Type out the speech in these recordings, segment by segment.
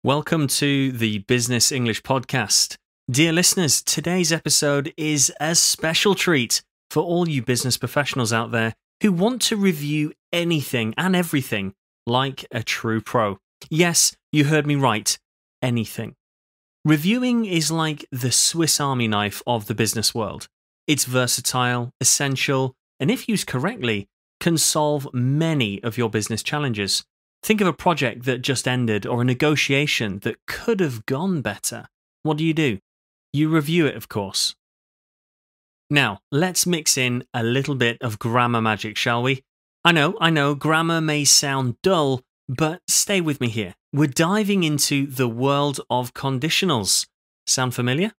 Welcome to the Business English Podcast. Dear listeners, today's episode is a special treat for all you business professionals out there who want to review anything and everything like a true pro. Yes, you heard me right, anything. Reviewing is like the Swiss Army knife of the business world. It's versatile, essential, and if used correctly, can solve many of your business challenges. Think of a project that just ended or a negotiation that could have gone better. What do? You review it, of course. Now, let's mix in a little bit of grammar magic, shall we? I know, grammar may sound dull, but stay with me here. We're diving into the world of conditionals. Sound familiar?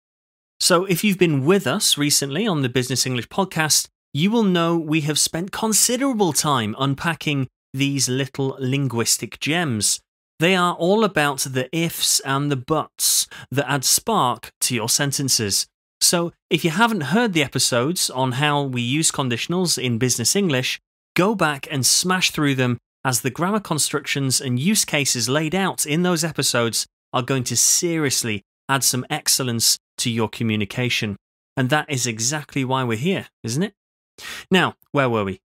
So if you've been with us recently on the Business English Podcast, you will know we have spent considerable time unpacking these little linguistic gems. They are all about the ifs and the buts that add spark to your sentences. So if you haven't heard the episodes on how we use conditionals in business English, go back and smash through them, as the grammar constructions and use cases laid out in those episodes are going to seriously add some excellence to your communication. And that is exactly why we're here, isn't it? Now, where were we?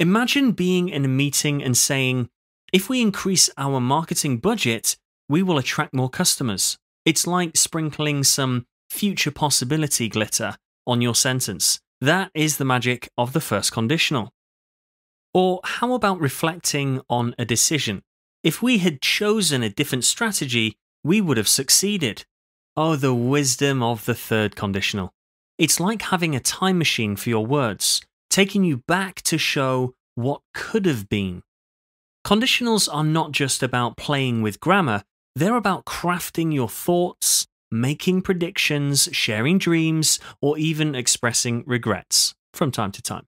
Imagine being in a meeting and saying, if we increase our marketing budget, we will attract more customers. It's like sprinkling some future possibility glitter on your sentence. That is the magic of the first conditional. Or how about reflecting on a decision? If we had chosen a different strategy, we would have succeeded. Oh, the wisdom of the third conditional. It's like having a time machine for your words, taking you back to show what could have been. Conditionals are not just about playing with grammar, they're about crafting your thoughts, making predictions, sharing dreams, or even expressing regrets from time to time.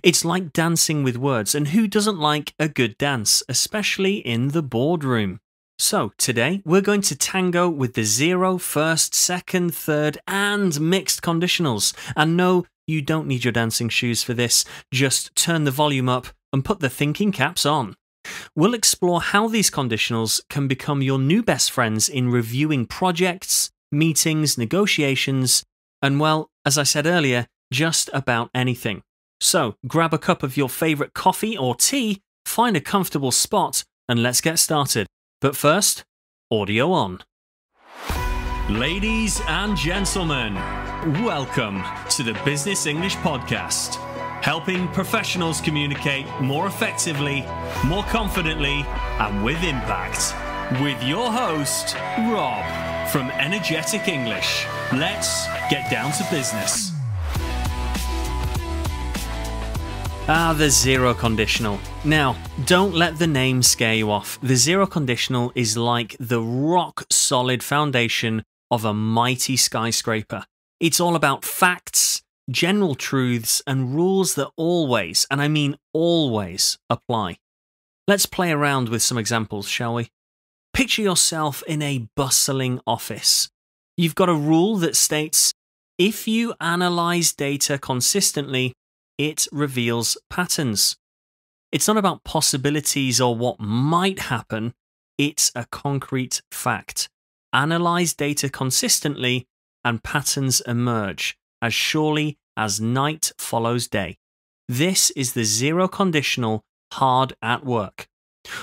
It's like dancing with words, and who doesn't like a good dance, especially in the boardroom? So today, we're going to tango with the 0, first, second, third, and mixed conditionals. And no, you don't need your dancing shoes for this. Just turn the volume up and put the thinking caps on. We'll explore how these conditionals can become your new best friends in reviewing projects, meetings, negotiations, and well, as I said earlier, just about anything. So grab a cup of your favorite coffee or tea, find a comfortable spot, and let's get started. But first, audio on. Ladies and gentlemen, welcome to the Business English Podcast, helping professionals communicate more effectively, more confidently, and with impact. With your host, Rob, from Energetic English. Let's get down to business. The 0 conditional. Now, don't let the name scare you off. The 0 conditional is like the rock-solid foundation of a mighty skyscraper. It's all about facts, general truths, and rules that always, and I mean always, apply. Let's play around with some examples, shall we? Picture yourself in a bustling office. You've got a rule that states, if you analyze data consistently, it reveals patterns. It's not about possibilities or what might happen, it's a concrete fact. Analyze data consistently and patterns emerge as surely as night follows day. This is the 0 conditional hard at work.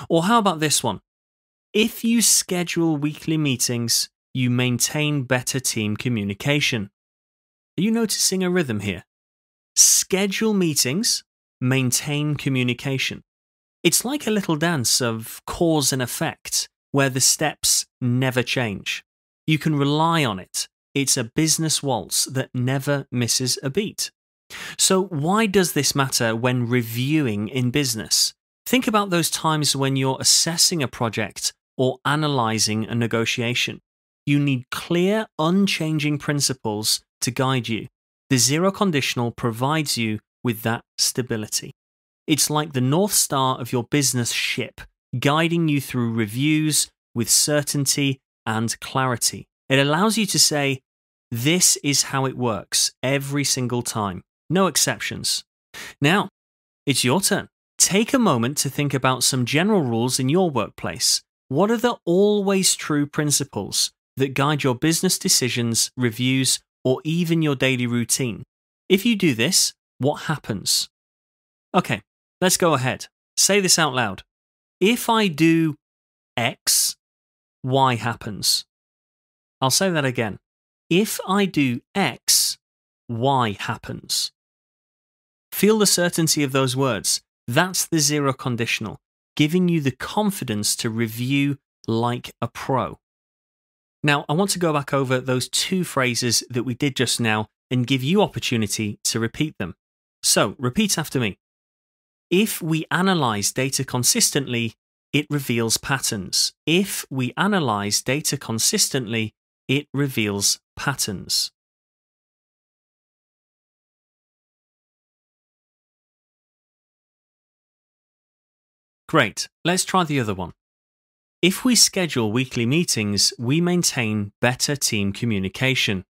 Or how about this one? If you schedule weekly meetings, you maintain better team communication. Are you noticing a rhythm here? Schedule meetings, maintain communication. It's like a little dance of cause and effect, where the steps never change. You can rely on it. It's a business waltz that never misses a beat. So why does this matter when reviewing in business? Think about those times when you're assessing a project or analyzing a negotiation. You need clear, unchanging principles to guide you. The 0 conditional provides you with that stability. It's like the North Star of your business ship, guiding you through reviews with certainty and clarity. It allows you to say, this is how it works every single time, no exceptions. Now, it's your turn. Take a moment to think about some general rules in your workplace. What are the always true principles that guide your business decisions, reviews, or even your daily routine? If you do this, what happens? Okay, let's go ahead. Say this out loud. If I do X, Y happens. I'll say that again. If I do X, Y happens. Feel the certainty of those words. That's the zero conditional, giving you the confidence to review like a pro. Now, I want to go back over those two phrases that we did just now and give you opportunity to repeat them. So, repeat after me. If we analyze data consistently, it reveals patterns. If we analyze data consistently, it reveals patterns. Great. Let's try the other one. If we schedule weekly meetings, we maintain better team communication.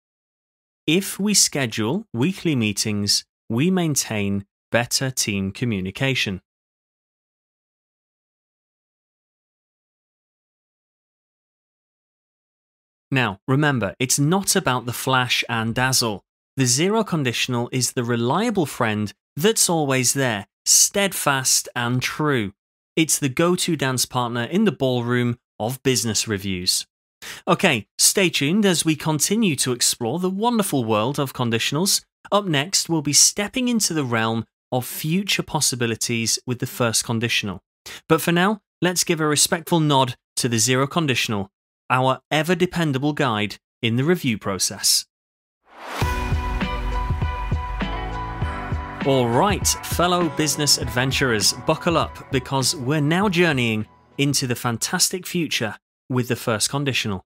If we schedule weekly meetings, we maintain better team communication. Now, remember, it's not about the flash and dazzle. The zero conditional is the reliable friend that's always there, steadfast and true. It's the go-to dance partner in the ballroom of business reviews. Okay, stay tuned as we continue to explore the wonderful world of conditionals. Up next, we'll be stepping into the realm of future possibilities with the first conditional. But for now, let's give a respectful nod to the zero conditional, our ever-dependable guide in the review process. All right, fellow business adventurers, buckle up because we're now journeying into the fantastic future with the first conditional.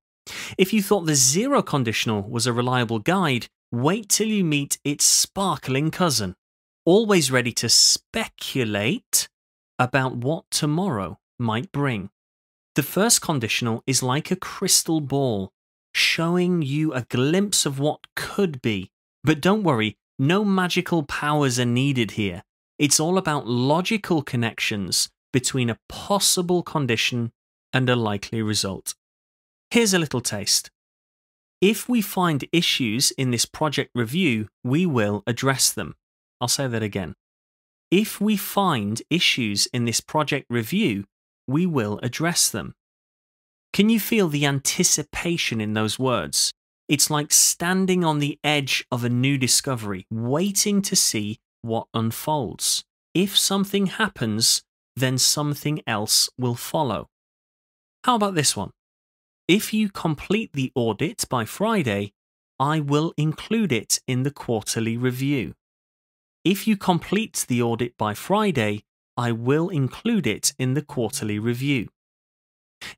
If you thought the zero conditional was a reliable guide, wait till you meet its sparkling cousin, always ready to speculate about what tomorrow might bring. The first conditional is like a crystal ball, showing you a glimpse of what could be. But don't worry, no magical powers are needed here. It's all about logical connections between a possible condition and a likely result. Here's a little taste. If we find issues in this project review, we will address them. I'll say that again. If we find issues in this project review, we will address them. Can you feel the anticipation in those words? It's like standing on the edge of a new discovery, waiting to see what unfolds. If something happens, then something else will follow. How about this one? If you complete the audit by Friday, I will include it in the quarterly review. If you complete the audit by Friday, I will include it in the quarterly review.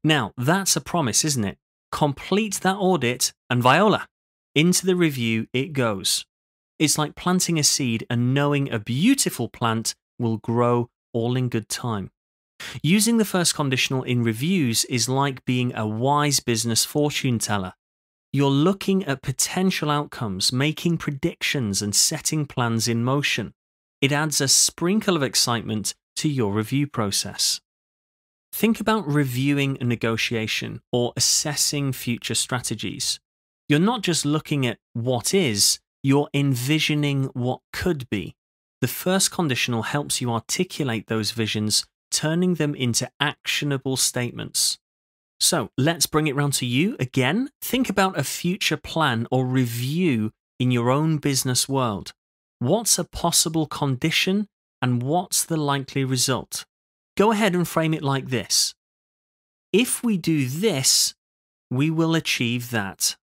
Now, that's a promise, isn't it? Complete that audit and voila, into the review it goes. It's like planting a seed and knowing a beautiful plant will grow all in good time. Using the first conditional in reviews is like being a wise business fortune teller. You're looking at potential outcomes, making predictions and setting plans in motion. It adds a sprinkle of excitement to your review process. Think about reviewing a negotiation or assessing future strategies. You're not just looking at what is, you're envisioning what could be. The first conditional helps you articulate those visions, turning them into actionable statements. So let's bring it round to you again. Think about a future plan or review in your own business world. What's a possible condition and what's the likely result? Go ahead and frame it like this. If we do this, we will achieve that.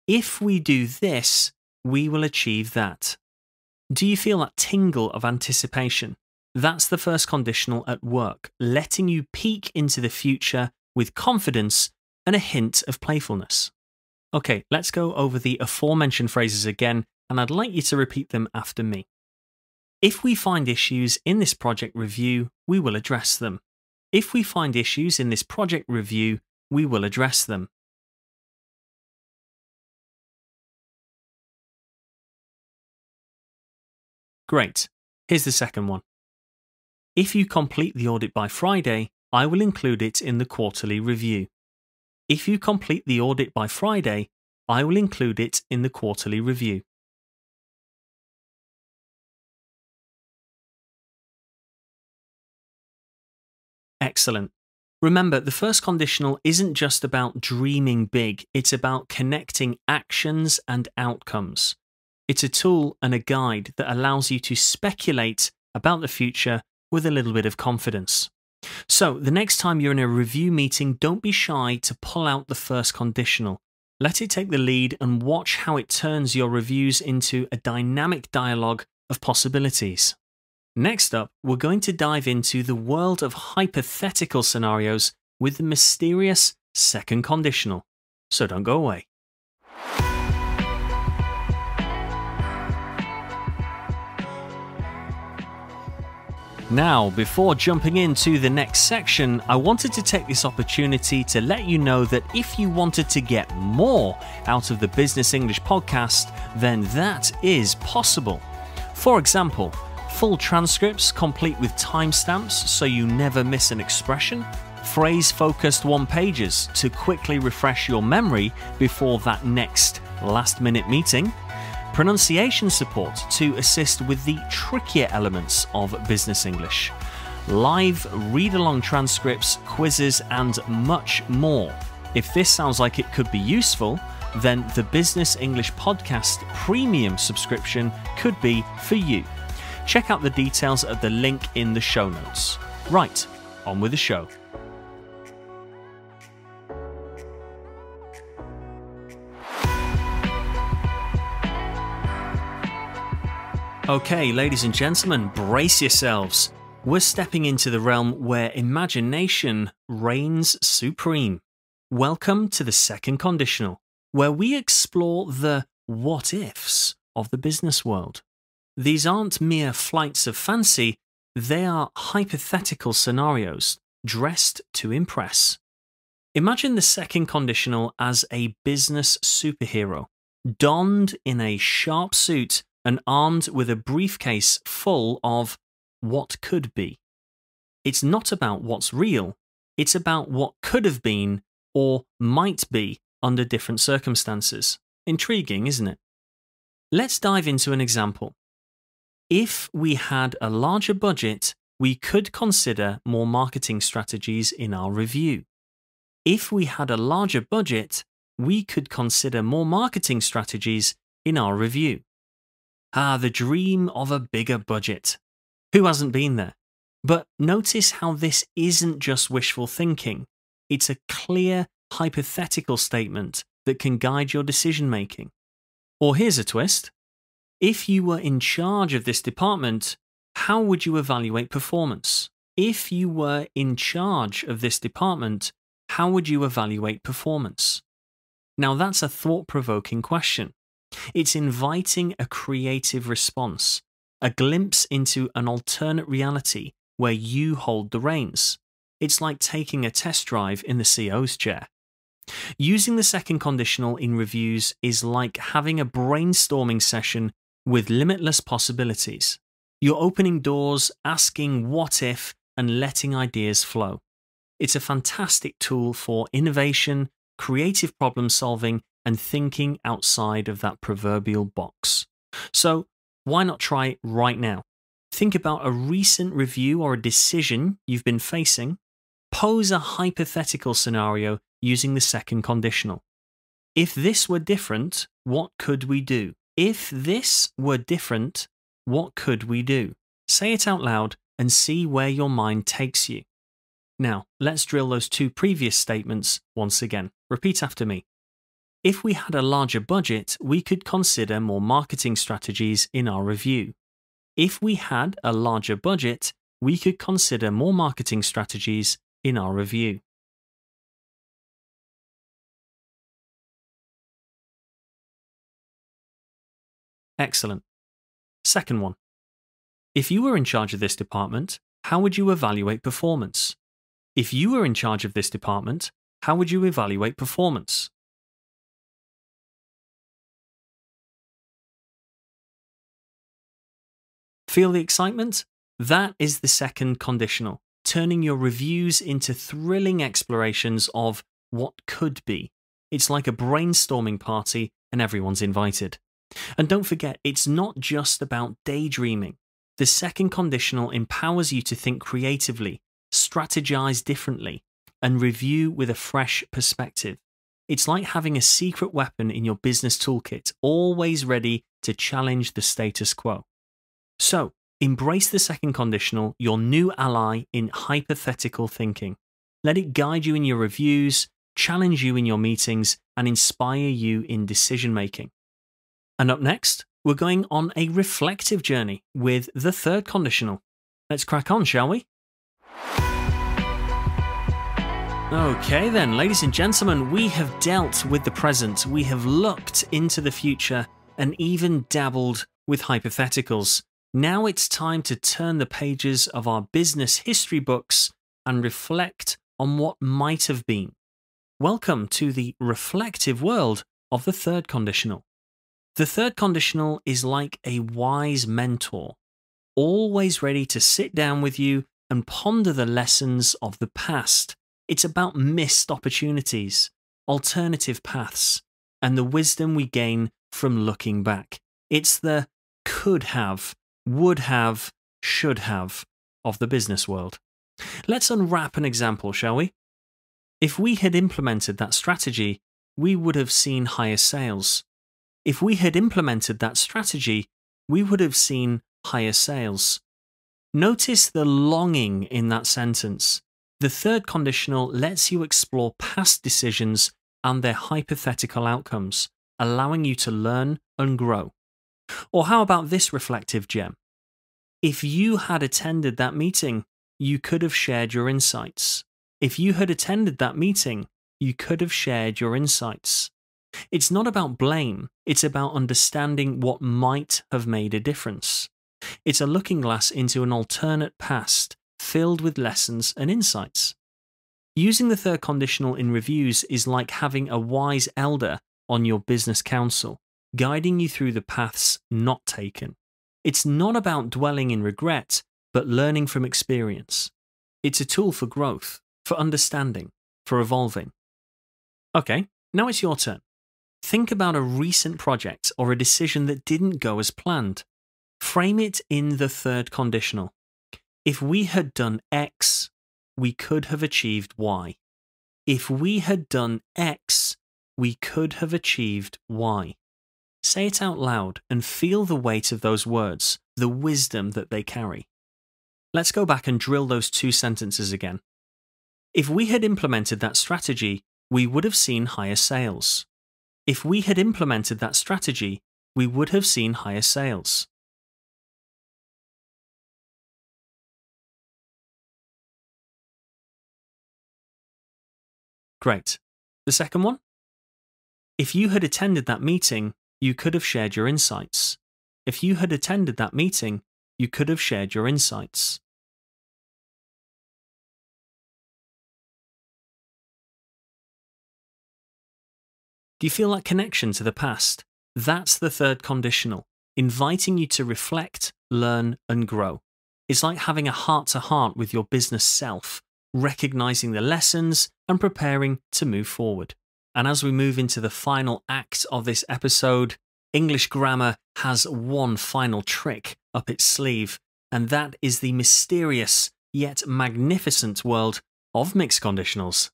If we do this, we will achieve that. Do you feel that tingle of anticipation? That's the first conditional at work, letting you peek into the future with confidence and a hint of playfulness. Okay, let's go over the aforementioned phrases again, and I'd like you to repeat them after me. If we find issues in this project review, we will address them. If we find issues in this project review, we will address them. Great. Here's the second one. If you complete the audit by Friday, I will include it in the quarterly review. If you complete the audit by Friday, I will include it in the quarterly review. Excellent. Remember, the first conditional isn't just about dreaming big, it's about connecting actions and outcomes. It's a tool and a guide that allows you to speculate about the future with a little bit of confidence. So, the next time you're in a review meeting, don't be shy to pull out the first conditional. Let it take the lead and watch how it turns your reviews into a dynamic dialogue of possibilities. Next up, we're going to dive into the world of hypothetical scenarios with the mysterious second conditional. So don't go away. Now, before jumping into the next section, I wanted to take this opportunity to let you know that if you wanted to get more out of the Business English podcast, then that is possible. For example, full transcripts complete with timestamps so you never miss an expression, phrase-focused one-pagers to quickly refresh your memory before that next last-minute meeting, pronunciation support to assist with the trickier elements of business English, live read-along transcripts, quizzes, and much more. If this sounds like it could be useful, then the Business English Podcast Premium subscription could be for you. Check out the details at the link in the show notes. Right, on with the show. Okay, ladies and gentlemen, brace yourselves. We're stepping into the realm where imagination reigns supreme. Welcome to the second conditional, where we explore the what ifs of the business world. These aren't mere flights of fancy, they are hypothetical scenarios dressed to impress. Imagine the second conditional as a business superhero, donned in a sharp suit and armed with a briefcase full of what could be. It's not about what's real, it's about what could have been or might be under different circumstances. Intriguing, isn't it? Let's dive into an example. If we had a larger budget, we could consider more marketing strategies in our review. If we had a larger budget, we could consider more marketing strategies in our review. The dream of a bigger budget. Who hasn't been there? But notice how this isn't just wishful thinking. It's a clear hypothetical statement that can guide your decision making. Or here's a twist. If you were in charge of this department, how would you evaluate performance? If you were in charge of this department, how would you evaluate performance? Now that's a thought-provoking question. It's inviting a creative response, a glimpse into an alternate reality where you hold the reins. It's like taking a test drive in the CO's chair. Using the second conditional in reviews is like having a brainstorming session with limitless possibilities. You're opening doors, asking what if, and letting ideas flow. It's a fantastic tool for innovation, creative problem solving, and thinking outside of that proverbial box. So, why not try it right now? Think about a recent review or a decision you've been facing. Pose a hypothetical scenario using the second conditional. If this were different, what could we do? If this were different, what could we do? Say it out loud and see where your mind takes you. Now, let's drill those two previous statements once again. Repeat after me. If we had a larger budget, we could consider more marketing strategies in our review. If we had a larger budget, we could consider more marketing strategies in our review. Excellent. Second one. If you were in charge of this department, how would you evaluate performance? If you were in charge of this department, how would you evaluate performance? Feel the excitement? That is the second conditional. turning your reviews into thrilling explorations of what could be. It's like a brainstorming party and everyone's invited. And don't forget, it's not just about daydreaming. The second conditional empowers you to think creatively, strategize differently, and review with a fresh perspective. It's like having a secret weapon in your business toolkit, always ready to challenge the status quo. So, embrace the second conditional, your new ally in hypothetical thinking. Let it guide you in your reviews, challenge you in your meetings, and inspire you in decision making. And up next, we're going on a reflective journey with the third conditional. Let's crack on, shall we? Okay then, ladies and gentlemen, we have dealt with the present, we have looked into the future, and even dabbled with hypotheticals. Now it's time to turn the pages of our business history books and reflect on what might have been. Welcome to the reflective world of the third conditional. The third conditional is like a wise mentor, always ready to sit down with you and ponder the lessons of the past. It's about missed opportunities, alternative paths, and the wisdom we gain from looking back. It's the could have, would have, should have of the business world. Let's unwrap an example, shall we? If we had implemented that strategy, we would have seen higher sales. If we had implemented that strategy, we would have seen higher sales. Notice the longing in that sentence. The third conditional lets you explore past decisions and their hypothetical outcomes, allowing you to learn and grow. Or how about this reflective gem? If you had attended that meeting, you could have shared your insights. If you had attended that meeting, you could have shared your insights. It's not about blame, it's about understanding what might have made a difference. It's a looking glass into an alternate past, filled with lessons and insights. Using the third conditional in reviews is like having a wise elder on your business council, guiding you through the paths not taken. It's not about dwelling in regret, but learning from experience. It's a tool for growth, for understanding, for evolving. Okay, now it's your turn. Think about a recent project or a decision that didn't go as planned. Frame it in the third conditional. If we had done X, we could have achieved Y. If we had done X, we could have achieved Y. Say it out loud and feel the weight of those words, the wisdom that they carry. Let's go back and drill those two sentences again. If we had implemented that strategy, we would have seen higher sales. If we had implemented that strategy, we would have seen higher sales. Great. The second one? If you had attended that meeting, you could have shared your insights. If you had attended that meeting, you could have shared your insights. Do you feel that connection to the past? That's the third conditional, inviting you to reflect, learn, and grow. It's like having a heart-to-heart with your business self, recognizing the lessons and preparing to move forward. And as we move into the final act of this episode, English grammar has one final trick up its sleeve, and that is the mysterious yet magnificent world of mixed conditionals.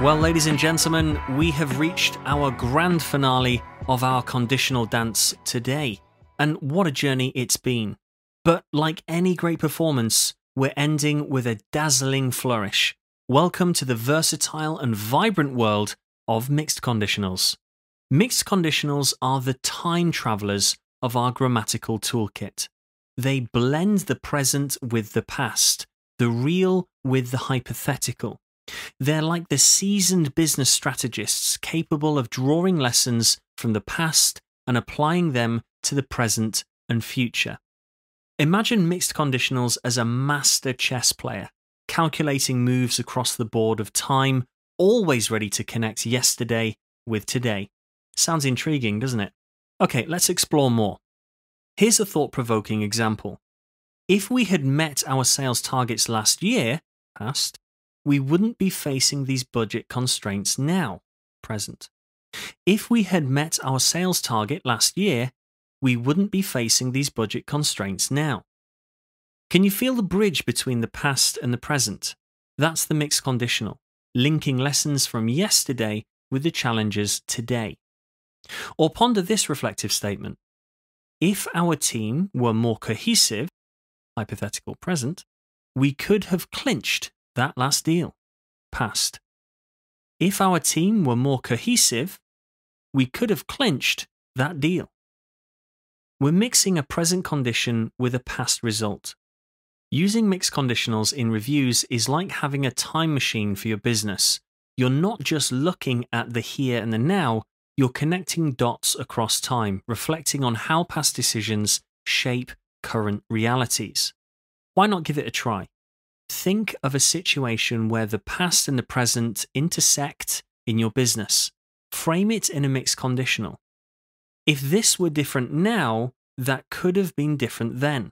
Well, ladies and gentlemen, we have reached our grand finale of our conditional dance today. And what a journey it's been. But like any great performance, we're ending with a dazzling flourish. Welcome to the versatile and vibrant world of mixed conditionals. Mixed conditionals are the time travelers of our grammatical toolkit. They blend the present with the past, the real with the hypothetical. They're like the seasoned business strategists capable of drawing lessons from the past and applying them to the present and future. Imagine mixed conditionals as a master chess player, calculating moves across the board of time, always ready to connect yesterday with today. Sounds intriguing, doesn't it? Okay, let's explore more. Here's a thought-provoking example. If we had met our sales targets last year, past, we wouldn't be facing these budget constraints now, present. If we had met our sales target last year, we wouldn't be facing these budget constraints now. Can you feel the bridge between the past and the present? That's the mixed conditional, linking lessons from yesterday with the challenges today. Or ponder this reflective statement. If our team were more cohesive, hypothetical present, we could have clinched that last deal, past. If our team were more cohesive, we could have clinched that deal. We're mixing a present condition with a past result. Using mixed conditionals in reviews is like having a time machine for your business. You're not just looking at the here and the now, you're connecting dots across time, reflecting on how past decisions shape current realities. Why not give it a try? Think of a situation where the past and the present intersect in your business. Frame it in a mixed conditional. If this were different now, that could have been different then.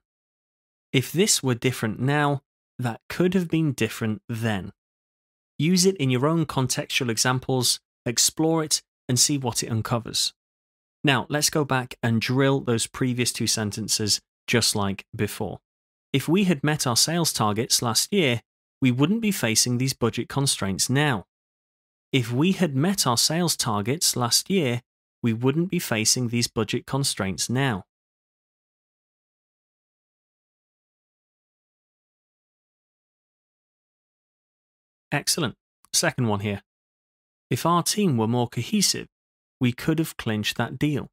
If this were different now, that could have been different then. Use it in your own contextual examples, explore it, and see what it uncovers. Now, let's go back and drill those previous two sentences just like before. If we had met our sales targets last year, we wouldn't be facing these budget constraints now. If we had met our sales targets last year, we wouldn't be facing these budget constraints now. Excellent. Second one here. If our team were more cohesive, we could have clinched that deal.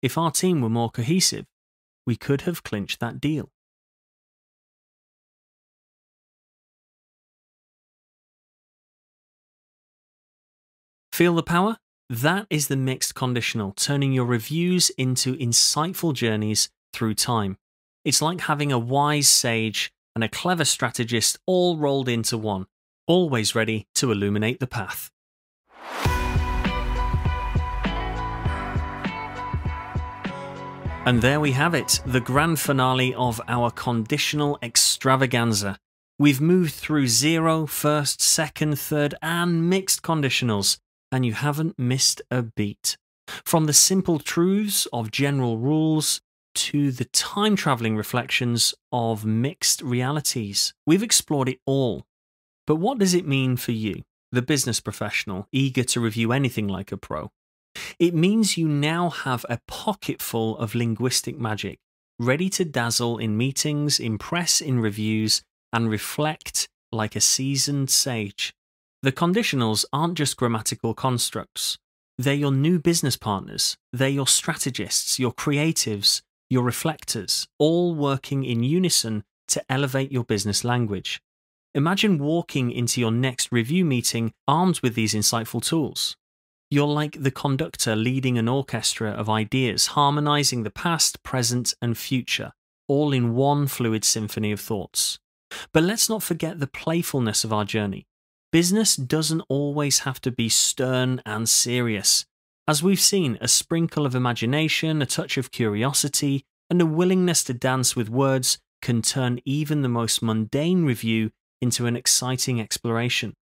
If our team were more cohesive, we could have clinched that deal. Feel the power? That is the mixed conditional, turning your reviews into insightful journeys through time. It's like having a wise sage and a clever strategist all rolled into one, always ready to illuminate the path. And there we have it, the grand finale of our conditional extravaganza. We've moved through 0, first, second, third, and mixed conditionals, and you haven't missed a beat. From the simple truths of general rules to the time-traveling reflections of mixed realities, we've explored it all. But what does it mean for you, the business professional, eager to review anything like a pro? It means you now have a pocketful of linguistic magic, ready to dazzle in meetings, impress in reviews, and reflect like a seasoned sage. The conditionals aren't just grammatical constructs. They're your new business partners. They're your strategists, your creatives, your reflectors, all working in unison to elevate your business language. Imagine walking into your next review meeting armed with these insightful tools. You're like the conductor leading an orchestra of ideas, harmonizing the past, present, and future, all in one fluid symphony of thoughts. But let's not forget the playfulness of our journey. Business doesn't always have to be stern and serious. As we've seen, a sprinkle of imagination, a touch of curiosity, and a willingness to dance with words can turn even the most mundane review into an exciting exploration.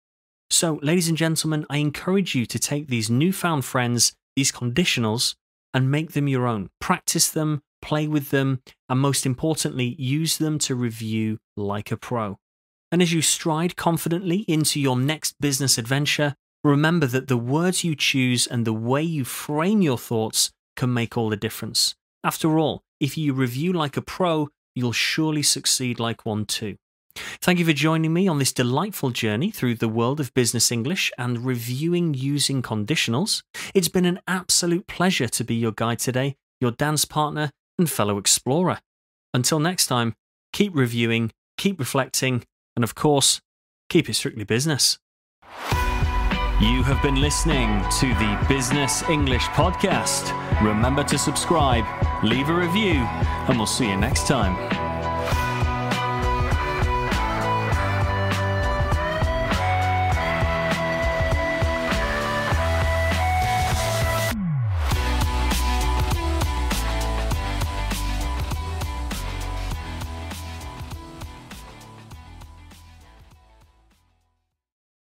So, ladies and gentlemen, I encourage you to take these newfound friends, these conditionals, and make them your own. Practice them, play with them, and most importantly, use them to review like a pro. And as you stride confidently into your next business adventure, remember that the words you choose and the way you frame your thoughts can make all the difference. After all, if you review like a pro, you'll surely succeed like one too. Thank you for joining me on this delightful journey through the world of business English and reviewing using conditionals. It's been an absolute pleasure to be your guide today, your dance partner and fellow explorer. Until next time, keep reviewing, keep reflecting, and of course, keep it strictly business. You have been listening to the Business English Podcast. Remember to subscribe, leave a review, and we'll see you next time.